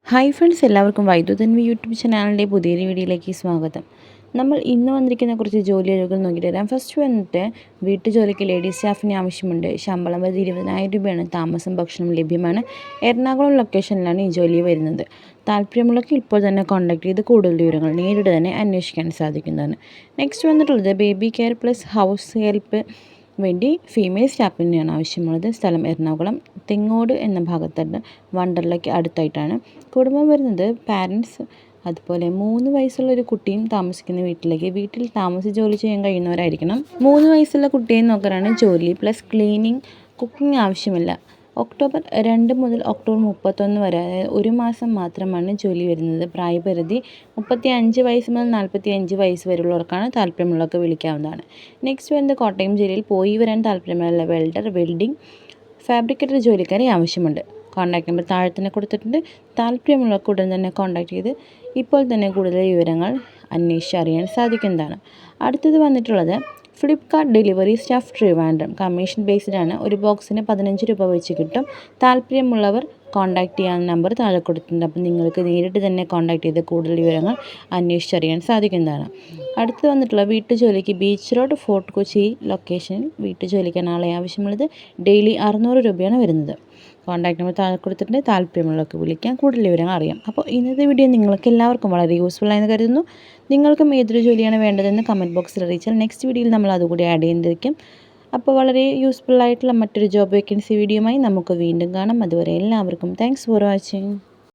Hi friends, എല്ലാവർക്കും വൈദ്യുതൻവി YouTube ചാനലിൻ്റെ പുതിയൊരു വീഡിയോയിലേക്ക് സ്വാഗതം. നമ്മൾ ഇന്ന് വന്നിരിക്കുന്ന കുറച്ച് ജോലികൾ നോക്കിയിട്ട് വരാം. ഫസ്റ്റ് വന്നിട്ട് വീട്ടുജോലിക്ക് ലേഡി സ്റ്റാഫിന് ആവശ്യമുണ്ട്. ശമ്പളം വരുന്നത് 20,000 രൂപയാണ്. താമസം ഭക്ഷണം ലഭ്യമാണ്. എറണാകുളം ലൊക്കേഷനിലാണ് ഈ ജോലി വരുന്നത്. താല്പര്യമുള്ളവർക്ക് ഇപ്പോൾ തന്നെ കോൺടാക്ട് ചെയ്ത് കൂടുതൽ വിവരങ്ങൾ നേരിട്ട് തന്നെ അന്വേഷിക്കാൻ സാധിക്കുന്നതാണ്. നെക്സ്റ്റ് വന്നിട്ടുള്ളത് baby care plus house help വേണ്ടി ഫീമെയിൽ സ്റ്റാഫിനെയാണ് ആവശ്യമുള്ളത്. സ്ഥലം എറണാകുളം തെങ്ങോട് എന്ന ഭാഗത്താണ്, വണ്ടർലയ്ക്ക് അടുത്തായിട്ടാണ്. കുടുംബം വരുന്നത് പാരൻസ്, അതുപോലെ 3 വയസ്സുള്ള ഒരു കുട്ടിയും താമസിക്കുന്ന വീട്ടിൽ ജോലി ചെയ്യാൻ കഴിയുന്നവരായിരിക്കണം. 3 വയസ്സുള്ള കുട്ടിയെ നോക്കാനാണ് ജോലി. പ്ലസ് ക്ലീനിങ് കുക്കിംഗ് ആവശ്യമില്ല. ഒക്ടോബർ 2 മുതൽ ഒക്ടോബർ 31 വരെ, അതായത് ഒരു മാസം മാത്രമാണ് ജോലി വരുന്നത്. പ്രായപരിധി 35 വയസ്സ് മുതൽ 45 വയസ്സ് വരെയുള്ളവർക്കാണ്. താല്പര്യമുള്ളവർക്ക് വിളിക്കാവുന്നതാണ്. നെക്സ്റ്റ് വരുന്നത് കോട്ടയം ജില്ലയിൽ പോയി വരാൻ താല്പര്യമുള്ള വെൽഡർ, വെൽഡിംഗ്, ഫാബ്രിക്കേറ്റർ ജോലിക്കാരെ ആവശ്യമുണ്ട്. കോൺടാക്ട് നമ്പർ താഴെ തന്നെ കൊടുത്തിട്ടുണ്ട്. താല്പര്യമുള്ളവർക്ക് ഉടൻ തന്നെ കോൺടാക്ട് ചെയ്ത് ഇപ്പോൾ തന്നെ കൂടുതൽ വിവരങ്ങൾ അന്വേഷിച്ചറിയാൻ സാധിക്കുന്നതാണ്. അടുത്തത് വന്നിട്ടുള്ളത് Flipkart delivery staff Trivandrum. Commission based ആണ്. ഒരു ബോക്സിന് 15 രൂപ വെച്ച് കിട്ടും. താല്പര്യമുള്ളവർ കോൺടാക്ട് ചെയ്യാൻ നമ്പർ താഴെ കൊടുത്തിട്ടുണ്ട്. അപ്പം നിങ്ങൾക്ക് നേരിട്ട് തന്നെ കോൺടാക്ട് ചെയ്ത് കൂടുതൽ വിവരങ്ങൾ അന്വേഷിച്ചറിയാൻ സാധിക്കുന്നതാണ്. അടുത്ത് വന്നിട്ടുള്ള വീട്ടുജോലിക്ക് ബീച്ച് റോഡ്, ഫോർട്ട് കൊച്ചി ലൊക്കേഷനിൽ വീട്ടുജോലിക്കാണ് ആളെ ആവശ്യമുള്ളത്. ഡെയിലി 600 രൂപയാണ് വരുന്നത്. കോൺടാക്ട് നമ്പർ താഴെ കൊടുത്തിട്ടുണ്ട്. താല്പര്യമുള്ളവർക്ക് വിളിക്കാം, കൂടുതൽ വിവരങ്ങൾ അറിയാം. അപ്പോൾ ഇന്നത്തെ വീഡിയോ നിങ്ങൾക്ക് എല്ലാവർക്കും വളരെ യൂസ്ഫുൾ ആയെന്ന് കരുതുന്നു. നിങ്ങൾക്കും ഏതൊരു ജോലിയാണ് വേണ്ടതെന്ന് കമൻറ്റ് ബോക്സിൽ അറിയിച്ചാൽ നെക്സ്റ്റ് വീഡിയോയിൽ നമ്മൾ അതുകൂടി ആഡ് ചെയ്യുന്നതായിരിക്കും. അപ്പോൾ വളരെ യൂസ്ഫുൾ ആയിട്ടുള്ള മറ്റൊരു ജോബ് വേക്കൻസി വീഡിയോയുമായി നമുക്ക് വീണ്ടും കാണാം. അതുവരെ എല്ലാവർക്കും താങ്ക്സ് ഫോർ വാച്ചിങ്.